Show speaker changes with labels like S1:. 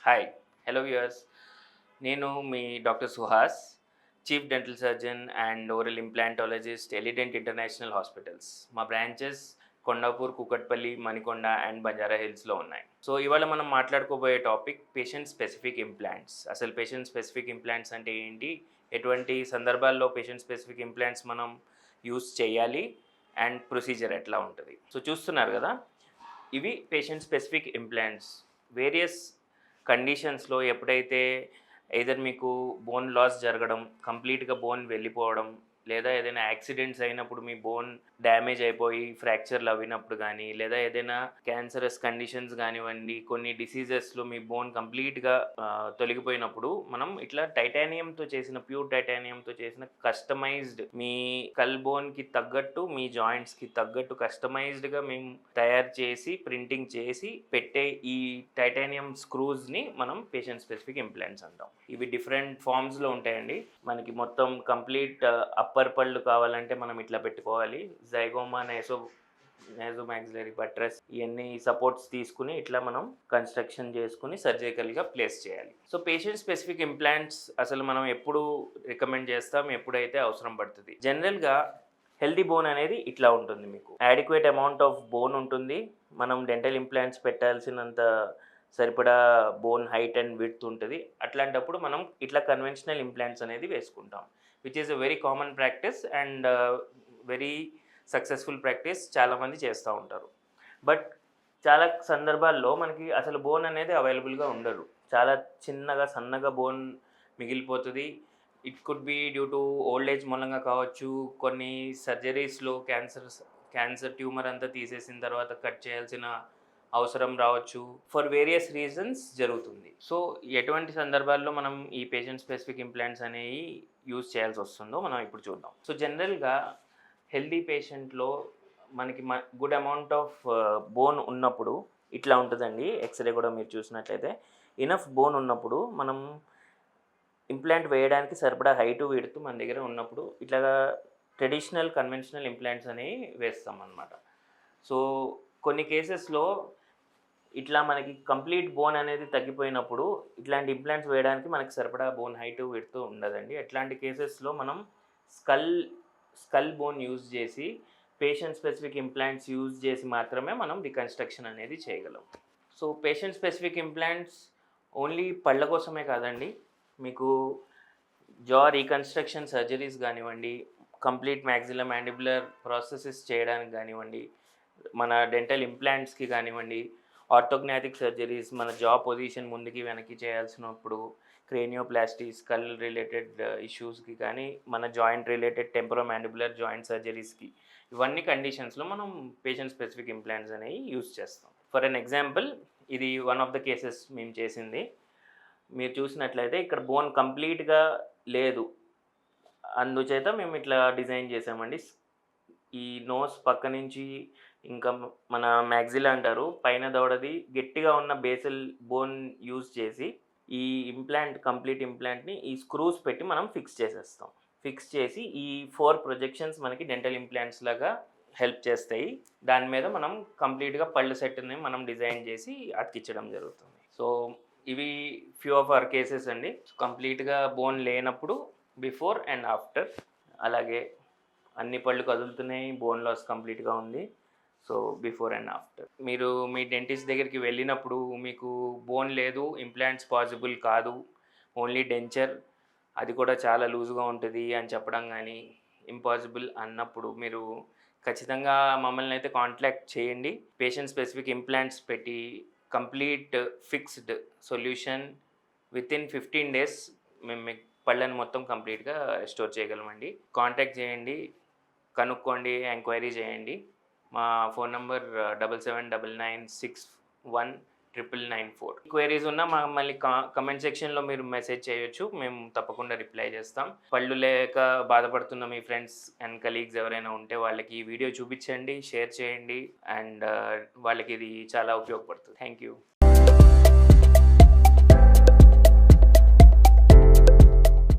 S1: Hi, hello viewers. నేను మీ doctor Suhas, chief dental surgeon and oral implantologist, Elident international hospitals. మా branches Kondapur, Kukatpally, Manikonda and Banjara హిల్స్లో ఉన్నాయి. సో ఇవాళ మనం మాట్లాడుకోబోయే టాపిక్ పేషెంట్ స్పెసిఫిక్ ఇంప్లాంట్స్. అసలు పేషెంట్ స్పెసిఫిక్ ఇంప్లాంట్స్ అంటే ఏంటి, ఎటువంటి సందర్భాల్లో పేషెంట్ స్పెసిఫిక్ ఇంప్లాంట్స్ మనం యూస్ చేయాలి అండ్ ప్రొసీజర్ ఎట్లా ఉంటుంది. సో చూస్తున్నారు కదా, ఇవి పేషెంట్ స్పెసిఫిక్ ఇంప్లాంట్స్. వేరియస్ కండిషన్స్లో ఎప్పుడైతే ఎయిదర్ మీకు బోన్ లాస్ జరగడం, కంప్లీట్గా బోన్ వెళ్ళిపోవడం, లేదా ఏదైనా యాక్సిడెంట్స్ అయినప్పుడు మీ బోన్ డ్యామేజ్ అయిపోయి ఫ్రాక్చర్లు అవినప్పుడు కానీ, లేదా ఏదైనా క్యాన్సరస్ కండిషన్స్ కానివ్వండి, కొన్ని డిసీజెస్లో మీ బోన్ కంప్లీట్గా తొలగిపోయినప్పుడు మనం ఇట్లా టైటానియంతో చేసిన, ప్యూర్ టైటానియంతో చేసిన కస్టమైజ్డ్, మీ కల్ బోన్కి తగ్గట్టు, మీ జాయింట్స్కి తగ్గట్టు కస్టమైజ్డ్గా మేము తయారు చేసి ప్రింటింగ్ చేసి పెట్టే ఈ టైటానియం స్క్రూస్ని మనం పేషెంట్ స్పెసిఫిక్ ఇంప్లాంట్స్ అంటాం. ఇవి డిఫరెంట్ ఫామ్స్లో ఉంటాయండి. మనకి మొత్తం కంప్లీట్ అప్పర్ పళ్ళు కావాలంటే మనం ఇట్లా పెట్టుకోవాలి. జైగోమా, నేజోమాక్సిలరీ బట్రస్ ఇవన్నీ సపోర్ట్స్ తీసుకుని ఇట్లా మనం కన్స్ట్రక్షన్ చేసుకుని సర్జికల్గా ప్లేస్ చేయాలి. సో పేషెంట్ స్పెసిఫిక్ ఇంప్లాంట్స్ అసలు మనం ఎప్పుడు రికమెండ్ చేస్తాం, ఎప్పుడైతే అవసరం పడుతుంది. జనరల్గా హెల్తీ బోన్ అనేది ఇట్లా ఉంటుంది. మీకు యాడిక్వేట్ అమౌంట్ ఆఫ్ బోన్ ఉంటుంది. మనం డెంటల్ ఇంప్లాంట్స్ పెట్టాల్సినంత సరిపడా బోన్ హైట్ అండ్ విడ్త్ ఉంటుంది. అట్లాంటప్పుడు మనం ఇట్లా కన్వెన్షనల్ ఇంప్లాంట్స్ అనేది వేసుకుంటాం, which is a very common practice and very successful practice. చాలామంది చేస్తూ ఉంటారు. బట్ చాలా సందర్భాల్లో మనకి అసలు బోన్ అనేది అవైలబుల్గా ఉండదు. చాలా చిన్నగా సన్నగా బోన్ మిగిలిపోతుంది. It could be due to old age మూలంగా కావచ్చు. కొన్ని సర్జరీస్లో క్యాన్సర్ ట్యూమర్ అంతా తీసేసిన తర్వాత కట్ చేయాల్సిన అవసరం రావచ్చు. ఫర్ వేరియస్ రీజన్స్ జరుగుతుంది. సో ఎటువంటి సందర్భాల్లో మనం ఈ పేషెంట్ స్పెసిఫిక్ ఇంప్లాంట్స్ అనేవి యూజ్ చేయాల్సి వస్తుందో మనం ఇప్పుడు చూద్దాం. సో జనరల్గా హెల్దీ పేషెంట్లో మనకి గుడ్ అమౌంట్ ఆఫ్ బోన్ ఉన్నప్పుడు ఇట్లా ఉంటుందండి. ఎక్స్రే కూడా మీరు చూసినట్లయితే ఇనఫ్ బోన్ ఉన్నప్పుడు మనం ఇంప్లాంట్ వేయడానికి సరిపడా హైటు విడ్త్ మన దగ్గర ఉన్నప్పుడు ఇట్లాగా ట్రెడిషనల్ కన్వెన్షనల్ ఇంప్లాంట్స్ అనేవి వేస్తాం అన్నమాట. సో కొన్ని కేసెస్లో ఇట్లా మనకి కంప్లీట్ బోన్ అనేది తగ్గిపోయినప్పుడు ఇట్లాంటి ఇంప్లాంట్స్ వేయడానికి మనకి సరిపడా బోన్ హైటు విడ్త్ ఉండదండి. అట్లాంటి కేసెస్లో మనం స్కల్ బోన్ యూజ్ చేసి పేషెంట్ స్పెసిఫిక్ ఇంప్లాంట్స్ యూజ్ చేసి మాత్రమే మనం రికన్స్ట్రక్షన్ అనేది చేయగలం. So patient specific implants only పళ్ళ కోసమే కాదండి, మీకు జా రీకన్స్ట్రక్షన్ సర్జరీస్ కానివ్వండి, కంప్లీట్ మ్యాక్సిలో మ్యాండిబులర్ ప్రాసెసెస్ చేయడానికి కానివ్వండి, మన డెంటల్ ఇంప్లాంట్స్కి కానివ్వండి, ఆర్థోగ్నాటిక్ సర్జరీస్, మన జా పొజిషన్ ముందుకి వెనక్కి చేయాల్సినప్పుడు, క్రేనియోప్లాస్టీ, స్కల్ రిలేటెడ్ ఇష్యూస్కి కానీ, మన జాయింట్ రిలేటెడ్ టెంపరోమాండిబులర్ జాయింట్ సర్జరీస్కి, ఇవన్నీ కండిషన్స్లో మనం పేషెంట్ స్పెసిఫిక్ ఇంప్లాంట్స్ అనేవి యూస్ చేస్తాం. ఫర్ అన్ ఎగ్జాంపుల్, ఇది వన్ ఆఫ్ ద కేసెస్ మేము చేసింది. మీరు చూసినట్లయితే ఇక్కడ బోన్ కంప్లీట్గా లేదు, అందుచేత మేము ఇట్లా డిజైన్ చేసామండి. ఈ నోస్ పక్క నుంచి ఇంకా మన మ్యాక్సిలా అంటారు, పైన దవడది గట్టిగా ఉన్న బేసల్ బోన్ యూజ్ చేసి ఈ కంప్లీట్ ఇంప్లాంట్ని ఈ స్క్రూస్ పెట్టి మనం ఫిక్స్ చేసేస్తాం. ఫిక్స్ చేసి ఈ 4 ప్రొజెక్షన్స్ మనకి డెంటల్ ఇంప్లాంట్స్ లాగా హెల్ప్ చేస్తాయి. దాని మీద మనం కంప్లీట్గా పళ్ళు సెట్ని మనం డిజైన్ చేసి అతికించడం జరుగుతుంది. సో ఇవి ఫ్యూ ఆఫ్ అవర్ కేసెస్ అండి. కంప్లీట్గా బోన్ లేనప్పుడు బిఫోర్ అండ్ ఆఫ్టర్, అలాగే అన్ని పళ్ళు కదులుతున్నాయి, బోన్ లాస్ కంప్లీట్గా ఉంది. So before and after. మీరు మీ డెంటిస్ట్ దగ్గరికి వెళ్ళినప్పుడు మీకు బోన్ లేదు, ఇంప్లాంట్స్ పాసిబుల్ కాదు, ఓన్లీ డెంచర్, అది కూడా చాలా లూజ్గా ఉంటుంది అని చెప్పడం కానీ, ఇంపాసిబుల్ అన్నప్పుడు మీరు ఖచ్చితంగా మమ్మల్ని అయితే కాంటాక్ట్ చేయండి. పేషెంట్ స్పెసిఫిక్ ఇంప్లాంట్స్ పెట్టి complete fixed solution within 15 days మేము మీకు పళ్ళని మొత్తం కంప్లీట్గా రెస్టోర్ చేయగలమండి. కాంటాక్ట్ చేయండి, కనుక్కోండి, ఎంక్వైరీ చేయండి. మా ఫోన్ నంబర్ 7799619994. క్వైరీస్ ఉన్నా మళ్ళీ కమెంట్ సెక్షన్లో మీరు మెసేజ్ చేయొచ్చు, మేము తప్పకుండా రిప్లై చేస్తాం. పళ్ళు లేక బాధపడుతున్న మీ ఫ్రెండ్స్ అండ్ కలీగ్స్ ఎవరైనా ఉంటే వాళ్ళకి ఈ వీడియో చూపించండి, షేర్ చేయండి, అండ్ వాళ్ళకి ఇది చాలా ఉపయోగపడుతుంది. Thank you.